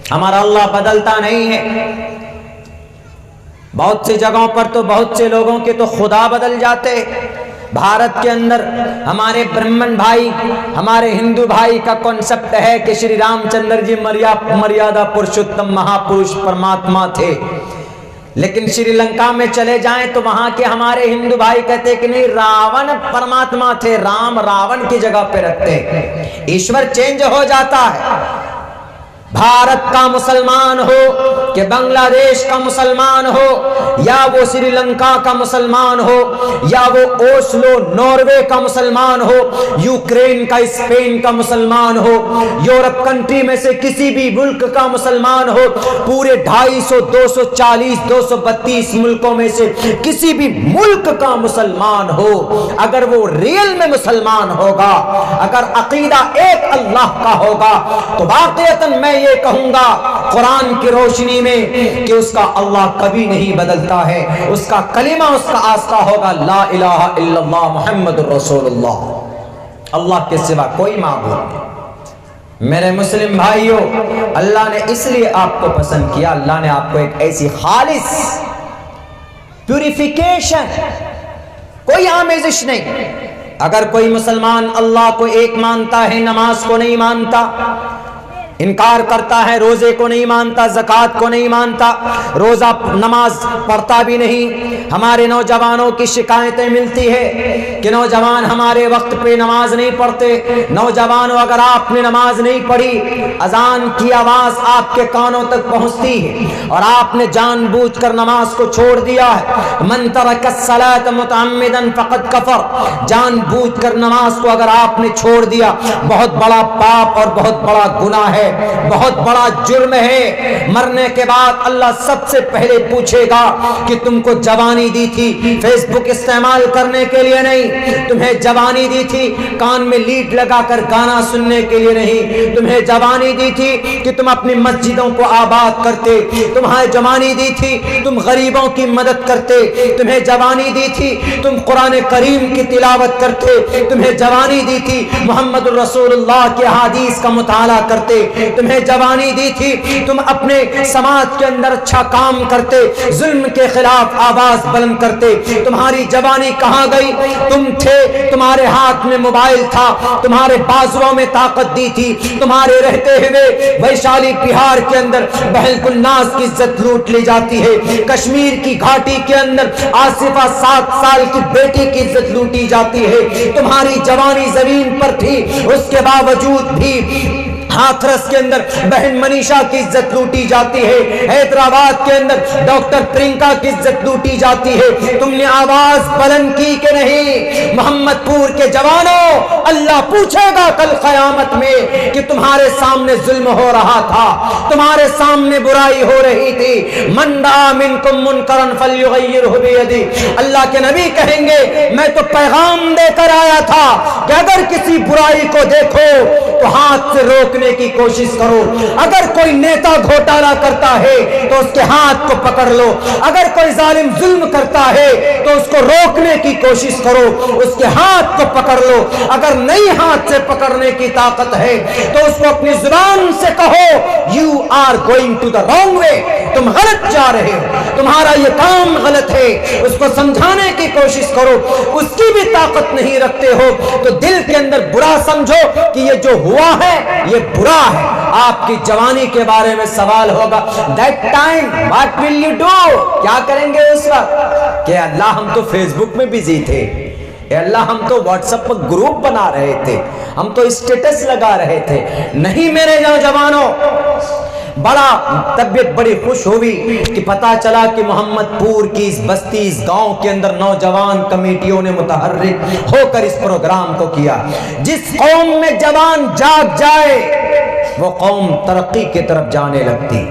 ہمارا اللہ بدلتا نہیں ہے. بہت سی جگہوں پر تو بہت سے لوگوں کے تو خدا بدل جاتے. بھارت کے اندر ہمارے برہمن بھائی، ہمارے ہندو بھائی کا کانسیپٹ ہے کہ شری رام چندر جی مریادا پرشوتم مہا پروش پرماتما تھے. لیکن شری لنکا میں چلے جائیں تو وہاں کے ہمارے ہندو بھائی کہتے کہ نہیں، راون پرماتما تھے، رام راون کی جگہ پہ رکھتے. ایشور چینج ہو جاتا ہے. بھارت کا مسلمان ہو کہ بنگلہ دیش کا مسلمان ہو، یا وہ سری لنکا کا مسلمان ہو، یا وہ اوسلو ناروے کا مسلمان ہو، یوکرین کا اسپین کا مسلمان ہو، یورپ کنٹری میں سے کسی بھی ملک کا مسلمان ہو، پورے 250 240 232 ملکوں میں سے کسی بھی ملک کا مسلمان ہو، اگر وہ ریل میں مسلمان ہوگا، اگر عقیدہ ایک اللہ کا ہوگا، تو واقعتاً میں یہ کہوں گا قرآن کی روشنی میں کہ اس کا اللہ کبھی نہیں بدلتا ہے. اس کا کلمہ، اس کا آستہ ہوگا لا الہ الا اللہ محمد الرسول اللہ. اللہ کے سوا کوئی معبود نہیں. میرے مسلم بھائیوں، اللہ نے اس لیے آپ کو پسند کیا. اللہ نے آپ کو ایک ایسی خالص پیوریفیکیشن، کوئی آمیزش نہیں. اگر کوئی مسلمان اللہ کو ایک مانتا ہے، نماز کو نہیں مانتا، انکار کرتا ہے، روزے کو نہیں مانتا، زکوٰۃ کو نہیں مانتا، روزہ نماز پڑھتا بھی نہیں. ہمارے نوجوانوں کی شکایتیں ملتی ہے کہ نوجوان ہمارے وقت پہ نماز نہیں پڑھتے. نوجوانوں، اگر آپ نے نماز نہیں پڑھی، اذان کی آواز آپ کے کانوں تک پہنچتی ہے اور آپ نے جان بوجھ کر نماز کو چھوڑ دیا ہے، من ترک الصلاۃ متعمدا فقد کفر، جان بوجھ کر نماز کو اگر آپ نے چھوڑ دیا، بہت بڑا پاپ اور بہت بڑا گناہ ہے، بہت بڑا جرم ہے. مرنے کے بعد اللہ سب سے پہلے پوچھے گا کہ تم کو جوانی دی تھی فیس بک استعمال کرنے کے لیے نہیں، تمہیں جوانی دی تھی کان میں لیڈ لگا کر گانا سننے کے لیے نہیں، تمہیں جوانی دی تھی کہ تم اپنی مسجدوں کو آباد کرتے، تمہیں جوانی دی تھی تم غریبوں کی مدد کرتے، تمہیں جوانی دی تھی تم قرآن کریم کی تلاوت کرتے، تمہیں جوانی دی تھی محمد الرسول اللہ کے حدیث کا مطالعہ کرتے، تمہیں جوانی دی تھی تم اپنے سماج کے اندر اچھا کام کرتے، ظلم کے خلاف آواز بلند کرتے. تمہاری جوانی کہاں گئی؟ تم تھے، تمہارے ہاتھ میں موبائل تھا، تمہارے بازوؤں میں طاقت دی تھی، تمہارے رہتے ہوئے ویشالی بہار کے اندر بہلک الناس کی عزت لوٹ لی جاتی ہے، کشمیر کی گھاٹی کے اندر آصفہ 7 سال کی بیٹی کی عزت لوٹی جاتی ہے. تمہاری جوانی زمین پر تھی، اس کے باوجود بھی ہاتھرس کے اندر بہن منیشا کی عزت لوٹی جاتی ہے، حیدرآباد کے اندر ڈاکٹر پرینکا کی عزت لوٹی جاتی ہے. تم نے آواز بلند کی کہ نہیں؟ محمد پور کے جوانوں، اللہ پوچھے گا کل قیامت میں کہ تمہارے سامنے ظلم ہو رہا تھا، تمہارے سامنے برائی ہو رہی تھی، من رأى منکم منکرا فلیغیرہ بیدہ. اللہ کے نبی کہیں گے میں تو پیغام دے کر آیا تھا کہ اگر کسی برائی کو دیکھو تو ہاتھ سے روکنے کی کوشش کرو. اگر کوئی نیتا گھوٹالہ کرتا ہے تو اس کے ہاتھ کو پکڑ لو، اگر کوئی ظالم ظلم کرتا ہے تو اس کو روکنے کی کوشش کرو، اس کے ہاتھ کو پکڑ لو. اگر نہیں ہاتھ سے پکڑنے کی طاقت ہے تو اس کو اپنی زبان سے کہو you are going to the wrong way, تم غلط جا رہے ہو، تمہارا یہ کام غلط ہے. اس کو سمجھانے کی کوشش کرو. اس کی بھی طاقت نہیں رکھتے ہو تو دل کے اندر برا سمجھو کہ یہ جو ہوا ہے یہ برا ہے. آپ کی جوانی کے بارے میں سوال ہوگا، that time what will you do؟ کیا کریں گے اس وقت؟ کہ اللہ ہم تو فیس بک میں بزی تھے، اے اللہ ہم تو واٹس ایپ پر گروپ بنا رہے تھے، ہم تو اسٹیٹس لگا رہے تھے. نہیں میرے نوجوانوں، بڑا طبیعت بڑی خوش ہوئی کہ پتا چلا کہ محمد پور کی اس بستی، اس گاؤں کے اندر نوجوان کمیٹیوں نے متحرک ہو کر اس پروگرام کو کیا. جس قوم میں جوان جاگ جائے وہ قوم ترقی کی طرف جانے لگتی.